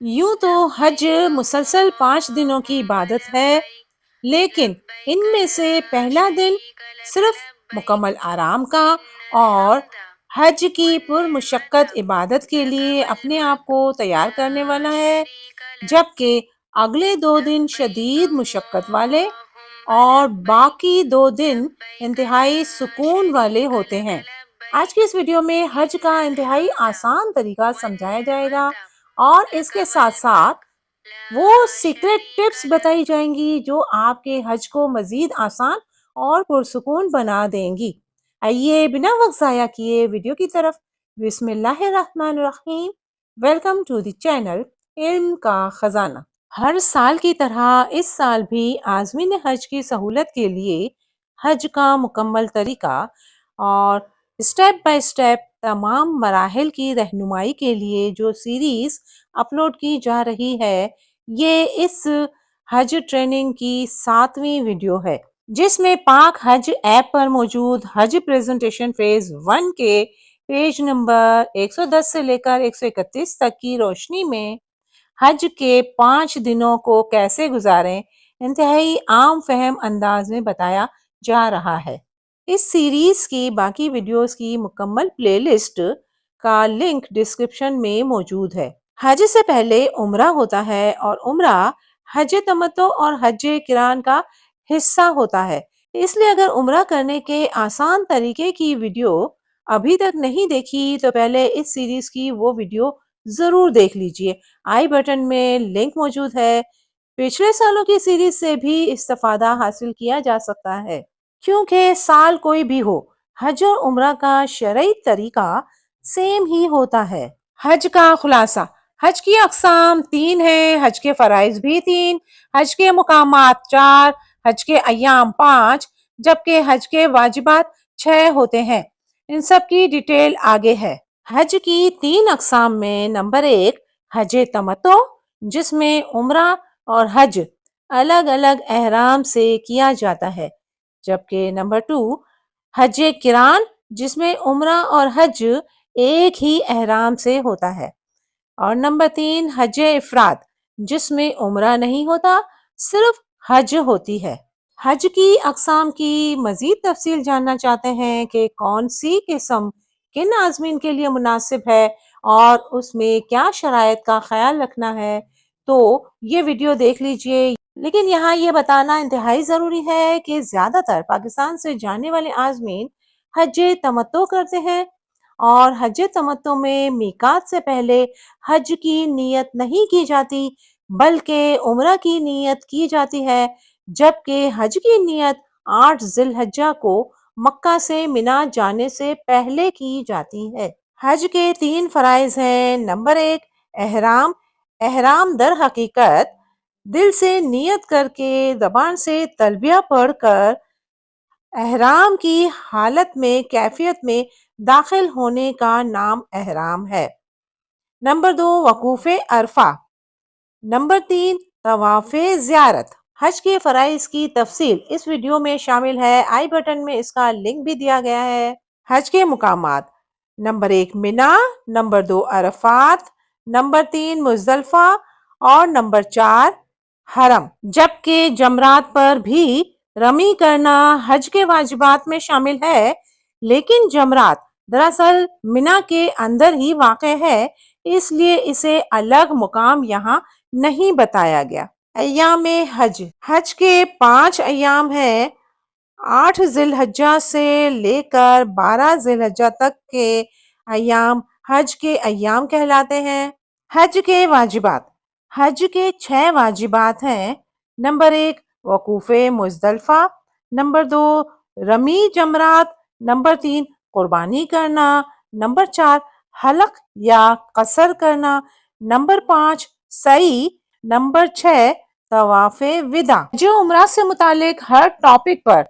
یوں تو حج مسلسل 5 دنوں کی عبادت ہے، لیکن ان میں سے پہلا دن صرف مکمل آرام کا اور حج کی پرمشقت عبادت کے لیے اپنے آپ کو تیار کرنے والا ہے، جبکہ اگلے 2 دن شدید مشقت والے اور باقی 2 دن انتہائی سکون والے ہوتے ہیں۔ آج کی اس ویڈیو میں حج کا انتہائی آسان طریقہ سمجھایا جائے گا اور اس کے ساتھ ساتھ وہ سیکرٹ ٹپس بتائی جائیں گی جو آپ کے حج کو مزید آسان اور پرسکون بنا دیں گی۔ آئیے بنا وقت ضائع کیے ویڈیو کی طرف۔ بسم اللہ الرحمن الرحیم۔ ویلکم ٹو دی چینل علم کا خزانہ۔ ہر سال کی طرح اس سال بھی عازمین حج کی سہولت کے لیے حج کا مکمل طریقہ اور اسٹیپ بائی اسٹیپ تمام مراحل کی رہنمائی کے لیے جو سیریز اپلوڈ کی جا رہی ہے، یہ اس حج ٹریننگ کی 7ویں ویڈیو ہے، جس میں پاک حج ایپ پر موجود حج پریزنٹیشن فیز 1 کے پیج نمبر 110 سے لے کر 131 تک کی روشنی میں حج کے 5 دنوں کو کیسے گزاریں انتہائی عام فہم انداز میں بتایا جا رہا ہے۔ اس سیریز کی باقی ویڈیوز کی مکمل پلے لسٹ کا لنک ڈسکرپشن میں موجود ہے۔ حج سے پہلے عمرہ ہوتا ہے اور عمرہ حج تمتع اور حج قران کا حصہ ہوتا ہے، اس لیے اگر عمرہ کرنے کے آسان طریقے کی ویڈیو ابھی تک نہیں دیکھی تو پہلے اس سیریز کی وہ ویڈیو ضرور دیکھ لیجئے۔ آئی بٹن میں لنک موجود ہے۔ پچھلے سالوں کی سیریز سے بھی استفادہ حاصل کیا جا سکتا ہے، کیونکہ سال کوئی بھی ہو، حج اور عمرہ کا شرعی طریقہ سیم ہی ہوتا ہے۔ حج کا خلاصہ۔ حج کی اقسام 3 ہیں، حج کے فرائض بھی 3، حج کے مقامات 4، حج کے ایام 5، جبکہ حج کے واجبات 6 ہوتے ہیں۔ ان سب کی ڈیٹیل آگے ہے۔ حج کی 3 اقسام میں نمبر 1 حج تمتع، جس میں عمرہ اور حج الگ الگ احرام سے کیا جاتا ہے، جبکہ نمبر 2 حج قران، جس میں عمرہ اور حج ایک ہی احرام سے ہوتا ہے، اور نمبر 3 حج افراد، جس میں عمرہ نہیں ہوتا، صرف حج ہوتی ہے۔ حج کی اقسام کی مزید تفصیل جاننا چاہتے ہیں کہ کون سی قسم کن عازمین کے لیے مناسب ہے اور اس میں کیا شرائط کا خیال رکھنا ہے، تو یہ ویڈیو دیکھ لیجئے۔ لیکن یہاں یہ بتانا انتہائی ضروری ہے کہ زیادہ تر پاکستان سے جانے والے عازمین حج تمتع کرتے ہیں، اور حج تمتع میں میقات سے پہلے حج کی نیت نہیں کی جاتی بلکہ عمرہ کی نیت کی جاتی ہے، جبکہ حج کی نیت 8 ذی الحجہ کو مکہ سے منا جانے سے پہلے کی جاتی ہے۔ حج کے 3 فرائض ہیں۔ نمبر 1 احرام۔ احرام در حقیقت دل سے نیت کر کے زبان سے تلبیہ پڑھ کر احرام کی حالت میں کیفیت میں داخل ہونے کا نام احرام ہے۔ نمبر 2 وقوف عرفہ۔ نمبر 3 طواف زیارت۔ حج کے فرائض کی تفصیل اس ویڈیو میں شامل ہے، آئی بٹن میں اس کا لنک بھی دیا گیا ہے۔ حج کے مقامات: نمبر 1 منا، نمبر 2 عرفات، نمبر 3 مزدلفہ اور نمبر 4 حرم، جبکہ جمرات پر بھی رمی کرنا حج کے واجبات میں شامل ہے، لیکن جمرات دراصل منا کے اندر ہی واقع ہے، اس لیے اسے الگ مقام یہاں نہیں بتایا گیا۔ ایام حج۔ حج کے 5 ایام ہیں۔ 8 ذی الحجہ سے لے کر 12 ذی الحجہ تک کے ایام حج کے ایام کہلاتے ہیں۔ حج کے واجبات۔ حج کے 6 واجبات ہیں۔ نمبر 1 وقوف مزدلفہ، نمبر 2 رمی جمرات، نمبر 3 قربانی کرنا، نمبر 4 حلق یا قصر کرنا، نمبر 5 سعی، نمبر 6 طواف وداع۔ جو عمرہ سے متعلق ہر ٹاپک پر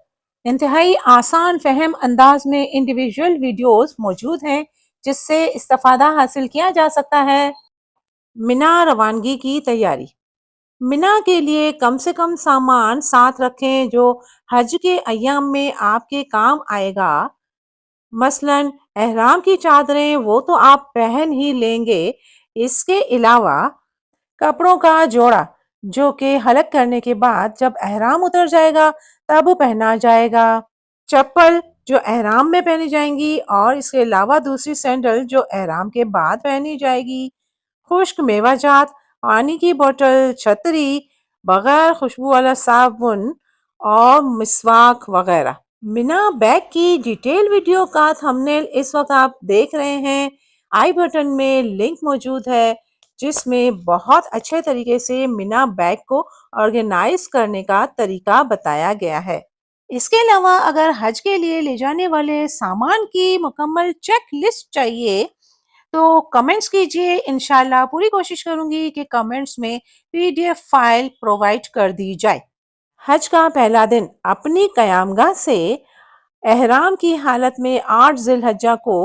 انتہائی آسان فہم انداز میں انڈیویجول ویڈیوز موجود ہیں، جس سے استفادہ حاصل کیا جا سکتا ہے۔ منا روانگی کی تیاری۔ منا کے لیے کم سے کم سامان ساتھ رکھیں جو حج کے ایام میں آپ کے کام آئے گا۔ مثلاً احرام کی چادریں، وہ تو آپ پہن ہی لیں گے، اس کے علاوہ کپڑوں کا جوڑا جو کہ حلق کرنے کے بعد جب احرام اتر جائے گا تب پہنا جائے گا۔ چپل جو احرام میں پہنی جائیں گی اور اس کے علاوہ دوسری سینڈل جو احرام کے بعد پہنی جائے گی۔ خشک میوہ جات، پانی کی بوتل، چھتری، بغیر خوشبو والا صابن اور مسواک وغیرہ۔ مینا بیگ کی ڈیٹیل ویڈیو کا تھمبنیل اس وقت آپ دیکھ رہے ہیں۔ آئی بٹن میں لنک موجود ہے جس میں بہت اچھے طریقے سے مینا بیگ کو آرگنائز کرنے کا طریقہ بتایا گیا ہے۔ اس کے علاوہ اگر حج کے لیے لے جانے والے سامان کی مکمل چیک لسٹ چاہیے تو کمنٹس کیجئے، انشاءاللہ پوری کوشش کروں گی کہ کمنٹس میں PDF فائل پرووائڈ کر دی جائے۔ حج کا پہلا دن اپنی قیام گاہ سے احرام کی حالت میں 8 ذی الحجہ کو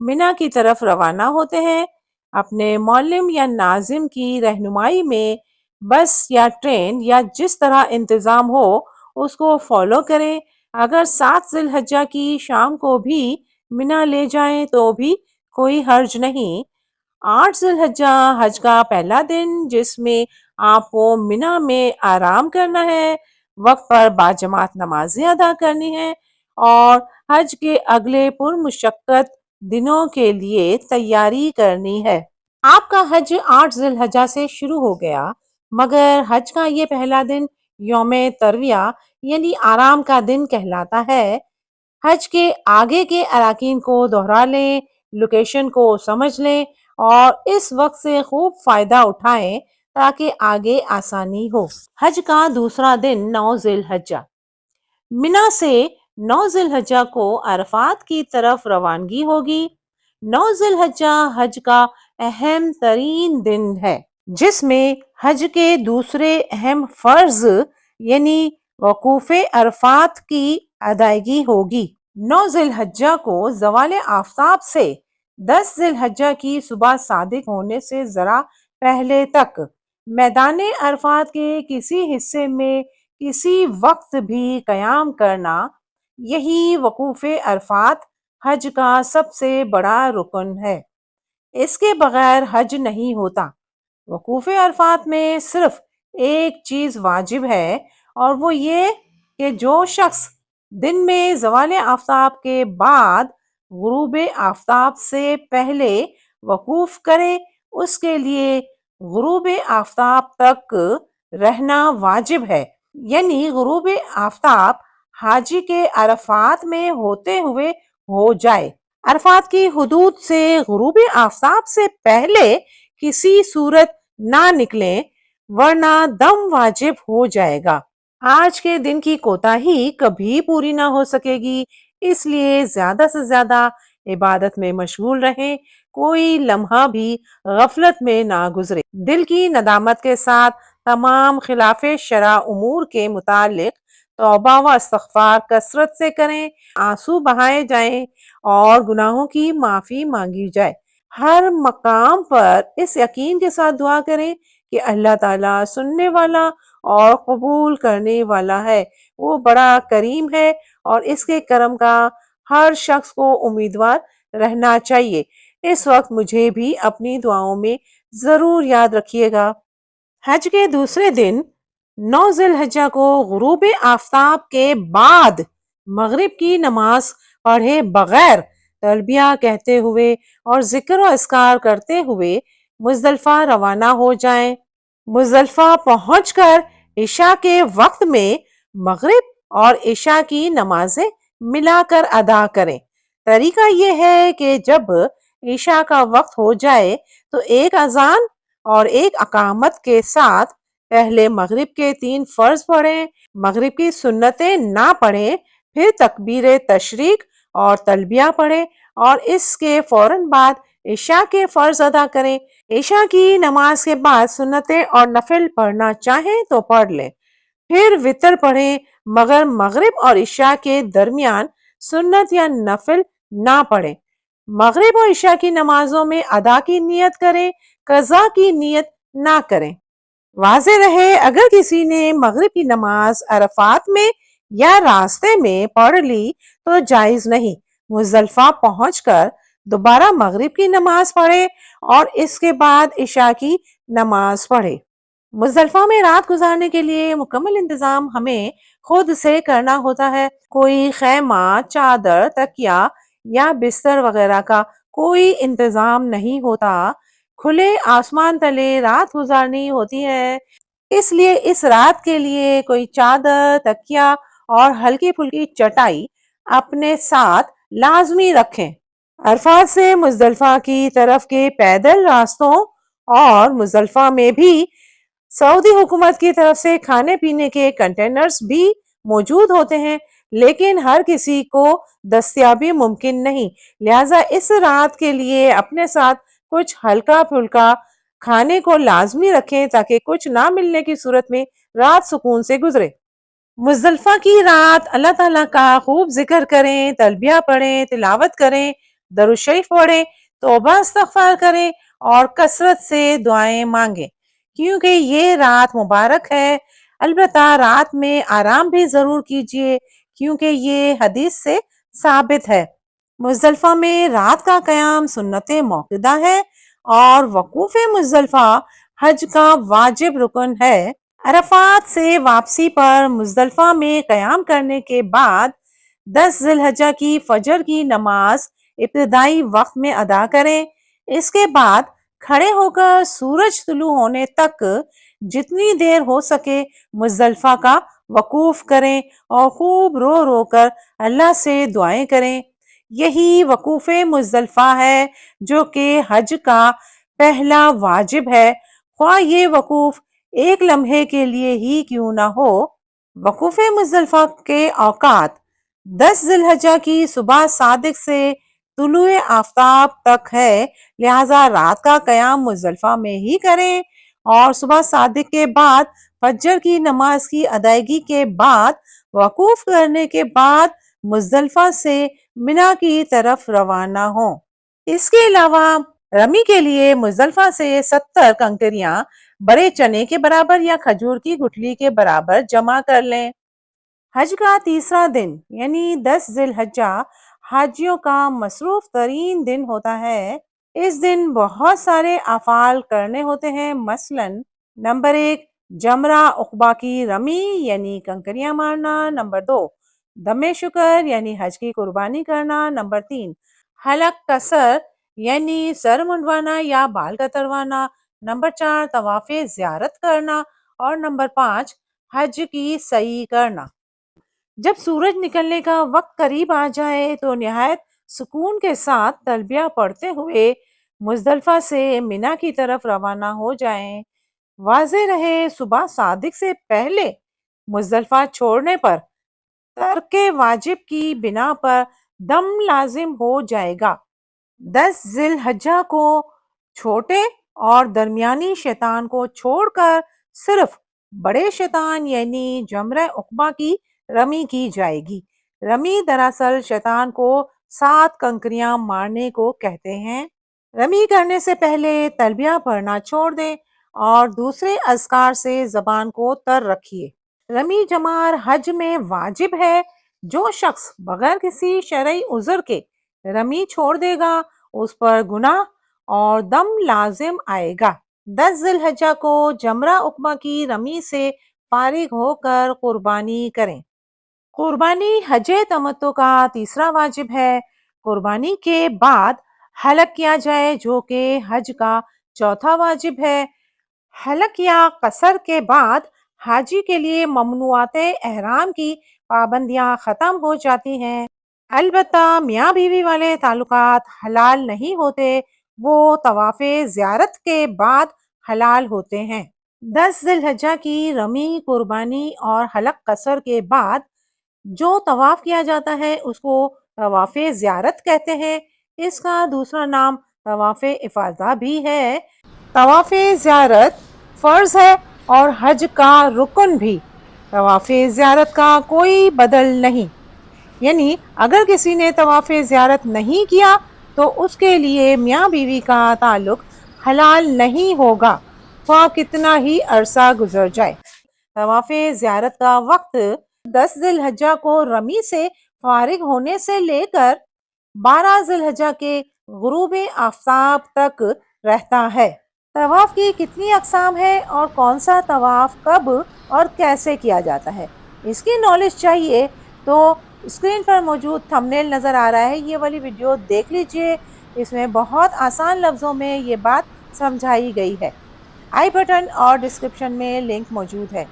مینا کی طرف روانہ ہوتے ہیں۔ اپنے معلم یا ناظم کی رہنمائی میں بس یا ٹرین یا جس طرح انتظام ہو اس کو فالو کریں۔ اگر 7 ذی الحجہ کی شام کو بھی مینا لے جائیں تو بھی کوئی حرج نہیں۔ 8 ذی الحجہ حج کا پہلا دن جس میں آپ کو مینا میں آرام کرنا ہے، وقت پر باجماعت نمازیں ادا کرنی ہیں اور حج کے اگلے پرمشقت دنوں کے لیے تیاری کرنی ہے۔ آپ کا حج 8 ذی الحجہ سے شروع ہو گیا، مگر حج کا یہ پہلا دن یوم ترویہ یعنی آرام کا دن کہلاتا ہے۔ حج کے آگے کے اراکین کو دہرا لیں، لوکیشن کو سمجھ لیں اور اس وقت سے خوب فائدہ اٹھائیں تاکہ آگے آسانی ہو۔ حج کا دوسرا دن 9 ذی الحجہ۔ مینا سے 9 ذی الحجہ کو عرفات کی طرف روانگی ہوگی۔ 9 ذی الحجہ حج کا اہم ترین دن ہے جس میں حج کے دوسرے اہم فرض یعنی وقوف عرفات کی ادائیگی ہوگی۔ 9 ذی الحجہ کو زوال آفتاب سے 10 ذی الحجہ کی صبح صادق ہونے سے ذرا پہلے تک میدان عرفات کے کسی حصے میں کسی وقت بھی قیام کرنا، یہی وقوف عرفات حج کا سب سے بڑا رکن ہے۔ اس کے بغیر حج نہیں ہوتا۔ وقوف عرفات میں صرف ایک چیز واجب ہے اور وہ یہ کہ جو شخص دن میں زوال آفتاب کے بعد غروب آفتاب سے پہلے وقوف کرے اس کے لیے غروب آفتاب تک رہنا واجب ہے، یعنی غروب آفتاب حاجی کے عرفات میں ہوتے ہوئے ہو جائے۔ عرفات کی حدود سے غروب آفتاب سے پہلے کسی صورت نہ نکلیں ورنہ دم واجب ہو جائے گا۔ آج کے دن کی کوتاہی کبھی پوری نہ ہو سکے گی، اس لیے زیادہ سے زیادہ عبادت میں مشغول رہیں، کوئی لمحہ بھی غفلت میں نہ گزرے۔ دل کی ندامت کے ساتھ تمام خلاف شرع امور کے متعلق توبہ و استغفار کثرت سے کریں، آنسو بہائے جائیں اور گناہوں کی معافی مانگی جائے۔ ہر مقام پر اس یقین کے ساتھ دعا کریں کہ اللہ تعالیٰ سننے والا اور قبول کرنے والا ہے، وہ بڑا کریم ہے اور اس کے کرم کا ہر شخص کو امیدوار رہنا چاہیے۔ اس وقت مجھے بھی اپنی دعاؤں میں ضرور یاد رکھیے گا۔ حج کے دوسرے دن 9 ذی الحجہ کو غروب آفتاب کے بعد مغرب کی نماز پڑھے بغیر تلبیہ کہتے ہوئے اور ذکر و اذکار کرتے ہوئے مزدلفہ روانہ ہو جائیں۔ مزدلفہ پہنچ کر عشاء کے وقت میں مغرب اور عشاء کی نمازیں ملا کر ادا کریں۔ طریقہ یہ ہے کہ جب عشاء کا وقت ہو جائے تو ایک اذان اور ایک اقامت کے ساتھ پہلے مغرب کے 3 فرض پڑھیں، مغرب کی سنتیں نہ پڑھیں، پھر تکبیر تشریق اور تلبیہ پڑھیں اور اس کے فوراً بعد عشاء کے فرض ادا کریں۔ عشاء کی نماز کے بعد سنتیں اور نفل پڑھنا چاہیں تو پڑھ لیں، پھر وتر پڑھیں، مگر مغرب اور عشاء کے درمیان سنت یا نفل نہ پڑھیں۔ مغرب اور عشاء کی نمازوں میں ادا کی نیت کریں، قضا کی نیت نہ کریں۔ واضح رہے اگر کسی نے مغرب کی نماز عرفات میں یا راستے میں پڑھ لی تو جائز نہیں، مزدلفہ پہنچ کر دوبارہ مغرب کی نماز پڑھے اور اس کے بعد عشاء کی نماز پڑھے۔ مزدلفہ میں رات گزارنے کے لیے مکمل انتظام ہمیں خود سے کرنا ہوتا ہے۔ کوئی خیمہ، چادر، تکیا یا بستر وغیرہ کا کوئی انتظام نہیں ہوتا۔ کھلے آسمان تلے رات گزارنی ہوتی ہے، اس لیے اس رات کے لیے کوئی چادر، تکیا اور ہلکی پھلکی چٹائی اپنے ساتھ لازمی رکھیں۔ عرفات سے مزدلفہ کی طرف کے پیدل راستوں اور مزدلفہ میں بھی سعودی حکومت کی طرف سے کھانے پینے کے کنٹینرز بھی موجود ہوتے ہیں، لیکن ہر کسی کو دستیابی ممکن نہیں، لہٰذا اس رات کے لیے اپنے ساتھ کچھ ہلکا پھلکا کھانے کو لازمی رکھیں تاکہ کچھ نہ ملنے کی صورت میں رات سکون سے گزرے۔ مزدلفہ کی رات اللہ تعالیٰ کا خوب ذکر کریں، تلبیہ پڑھیں، تلاوت کریں، درود شریف پڑھیں، توبہ استغفار کریں اور کثرت سے دعائیں مانگیں، کیونکہ یہ رات مبارک ہے۔ البتہ رات میں آرام بھی ضرور کیجیے، کیونکہ یہ حدیث سے ثابت ہے۔ مزدلفہ میں رات کا قیام سنت موقدہ ہے اور وقوف مزدلفہ حج کا واجب رکن ہے۔ عرفات سے واپسی پر مزدلفہ میں قیام کرنے کے بعد 10 ذی الحجہ کی فجر کی نماز ابتدائی وقت میں ادا کریں۔ اس کے بعد کھڑے ہو کر سورج طلوع ہونے تک جتنی دیر ہو سکے مزدلفہ کا وقوف کریں اور خوب رو رو کر اللہ سے دعائیں کریں۔ یہی وقوف مزدلفہ ہے جو کہ حج کا پہلا واجب ہے، خواہ یہ وقوف ایک لمحے کے لیے ہی کیوں نہ ہو۔ وقوف مزدلفہ کے اوقات 10 ذی الحجہ کی صبح صادق سے طلوع آفتاب تک ہے، لہٰذا رات کا قیام مزدلفہ میں ہی کریں اور صبح صادق کے بعد فجر کی نماز کی ادائیگی کے بعد وقوف کرنے کے بعد مزدلفہ سے منا کی طرف روانہ ہوں۔ اس کے علاوہ رمی کے لیے مزدلفہ سے 70 کنکریاں بڑے چنے کے برابر یا کھجور کی گٹھلی کے برابر جمع کر لیں۔ حج کا تیسرا دن یعنی 10 ذی الحجہ حاجیوں کا مصروف ترین دن ہوتا ہے۔ اس دن بہت سارے افعال کرنے ہوتے ہیں، مثلاً نمبر 1 جمرہ عقبہ کی رمی یعنی کنکریاں مارنا، نمبر 2 دم شکر یعنی حج کی قربانی کرنا، نمبر 3 حلق قصر یعنی سر منڈوانا یا بال کتروانا، نمبر 4 طواف زیارت کرنا اور نمبر 5 حج کی سعی کرنا۔ جب سورج نکلنے کا وقت قریب آ جائے تو نہایت سکون کے ساتھ تلبیہ پڑھتے ہوئے مزدلفہ سے منا کی طرف روانہ ہو جائیں۔ واضح رہے صبح صادق سے پہلے مزدلفہ چھوڑنے پر ترک واجب کی بنا پر دم لازم ہو جائے گا۔ 10 ذی الحجہ کو چھوٹے اور درمیانی شیطان کو چھوڑ کر صرف بڑے شیطان یعنی جمرہ عقبہ کی رمی کی جائے گی۔ رمی دراصل شیطان کو 7 کنکریاں مارنے کو کہتے ہیں۔ رمی کرنے سے پہلے تلبیہ پڑھنا چھوڑ دیں اور دوسرے اذکار سے زبان کو تر رکھیے۔ رمی جمار حج میں واجب ہے۔ جو شخص بغیر کسی شرعی عذر کے رمی چھوڑ دے گا اس پر گناہ اور دم لازم آئے گا۔ 10 ذی الحجہ کو جمرہ عقبہ کی رمی سے فارغ ہو کر قربانی کریں۔ قربانی حج تمتع کا تیسرا واجب ہے۔ قربانی کے بعد حلق کیا جائے جو کہ حج کا چوتھا واجب ہے۔ حلق یا قصر کے بعد حاجی کے لیے ممنوعات احرام کی پابندیاں ختم ہو جاتی ہیں، البتہ میاں بیوی والے تعلقات حلال نہیں ہوتے، وہ طواف زیارت کے بعد حلال ہوتے ہیں۔ 10 ذی الحجہ کی رمی، قربانی اور حلق قصر کے بعد جو طواف کیا جاتا ہے اس کو طواف زیارت کہتے ہیں۔ اس کا دوسرا نام طواف افاضہ بھی ہے۔ طواف زیارت فرض ہے اور حج کا رکن بھی۔ طواف زیارت کا کوئی بدل نہیں، یعنی اگر کسی نے طواف زیارت نہیں کیا تو اس کے لیے میاں بیوی کا تعلق حلال نہیں ہوگا، خواہ کتنا ہی عرصہ گزر جائے۔ طواف زیارت کا وقت 10 ذی الحجہ کو رمی سے فارغ ہونے سے لے کر 12 ذی الحجہ کے غروب آفتاب تک رہتا ہے۔ طواف کی کتنی اقسام ہے اور کون سا طواف کب اور کیسے کیا جاتا ہے، اس کی نالج چاہیے تو اسکرین پر موجود تھمبنیل نظر آ رہا ہے، یہ والی ویڈیو دیکھ لیجئے۔ اس میں بہت آسان لفظوں میں یہ بات سمجھائی گئی ہے۔ آئی بٹن اور ڈسکرپشن میں لنک موجود ہے۔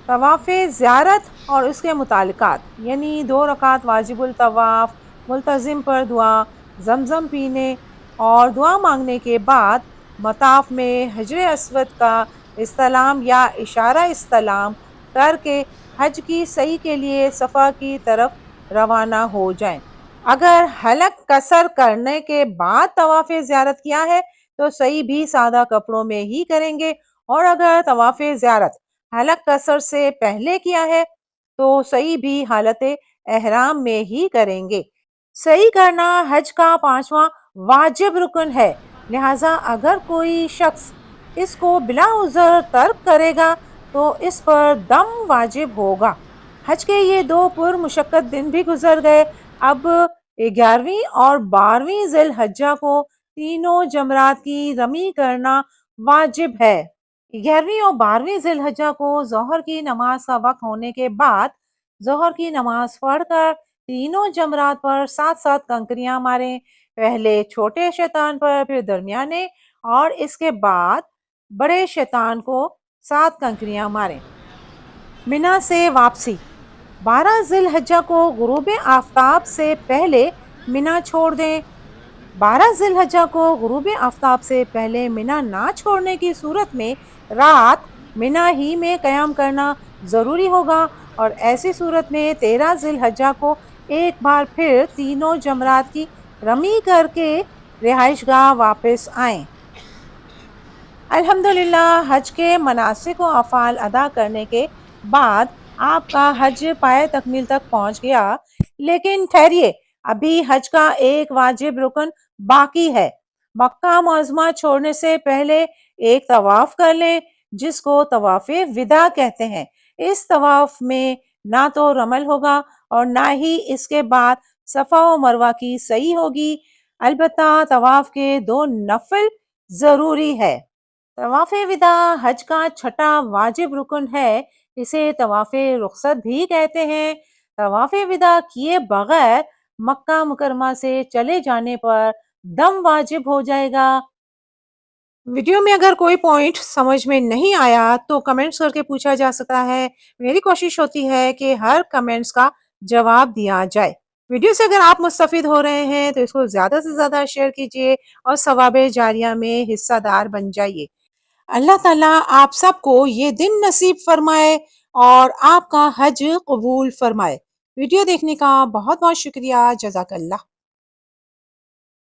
طواف زیارت اور اس کے متعلقات، یعنی 2 رکعت واجب الطواف، ملتزم پر دعا، زمزم پینے اور دعا مانگنے کے بعد مطاف میں حجر اسود کا استلام یا اشارہ استلام کر کے حج کی صحیح کے لیے صفا کی طرف روانہ ہو جائیں۔ اگر حلق قصر کرنے کے بعد طواف زیارت کیا ہے تو صحیح بھی سادہ کپڑوں میں ہی کریں گے، اور اگر طواف زیارت حلق قصر سے پہلے کیا ہے تو صحیح بھی حالت احرام میں ہی کریں گے۔ صحیح کرنا حج کا 5واں واجب رکن ہے، لہٰذا اگر کوئی شخص اس کو بلا عذر ترک کرے گا تو اس پر دم واجب ہوگا۔ حج کے یہ 2 پر مشقت دن بھی گزر گئے۔ اب 11ویں اور 12ویں ذی الحجہ کو تینوں جمرات کی رمی کرنا واجب ہے۔ 11ویں اور 12ویں ذی الحجہ کو ظہر کی نماز کا وقت ہونے کے بعد ظہر کی نماز پڑھ کر تینوں جمرات پر 7 کنکریاں ماریں، پہلے چھوٹے شیطان پر، پھر درمیانے اور اس کے بعد بڑے شیطان کو 7 کنکریاں ماریں۔ منا سے واپسی، 12 ذی الحجہ کو غروب آفتاب سے پہلے منا چھوڑ دیں۔ 12 ذی الحجہ کو غروب آفتاب سے پہلے منا نہ چھوڑنے کی صورت میں رات منا ہی میں قیام کرنا ضروری ہوگا، اور ایسی صورت میں 13 ذی الحجہ کو ایک بار پھر تینوں جمرات کی رمی کر کے رہائش گاہ واپس آئیں۔ الحمدللہ حج کے مناسک و افعال ادا کرنے کے بعد آپ کا حج پائے تکمیل تک پہنچ گیا، لیکن ٹھہریے، ابھی حج کا ایک واجب رکن باقی ہے۔ مکہ معظمہ چھوڑنے سے پہلے ایک طواف کر لیں جس کو طواف وداع کہتے ہیں۔ اس طواف میں نہ تو رمل ہوگا اور نہ ہی اس کے بعد صفا و مروہ کی سعی ہوگی، البتہ طواف کے 2 نفل ضروری ہے۔ طواف وداع حج کا 6واں واجب رکن ہے، اسے طواف رخصت بھی کہتے ہیں۔ طواف وداع کیے بغیر مکہ مکرمہ سے چلے جانے پر دم واجب ہو جائے گا۔ ویڈیو میں اگر کوئی پوائنٹ سمجھ میں نہیں آیا تو کمنٹس کر کے پوچھا جا سکتا ہے۔ میری کوشش ہوتی ہے کہ ہر کمنٹس کا جواب دیا جائے۔ ویڈیو سے اگر آپ مستفید ہو رہے ہیں تو اس کو زیادہ سے زیادہ شیئر کیجئے اور ثواب جاریہ میں حصہ دار بن جائیے۔ اللہ تعالیٰ آپ سب کو یہ دن نصیب فرمائے اور آپ کا حج قبول فرمائے۔ ویڈیو دیکھنے کا بہت بہت شکریہ۔ جزاک اللہ۔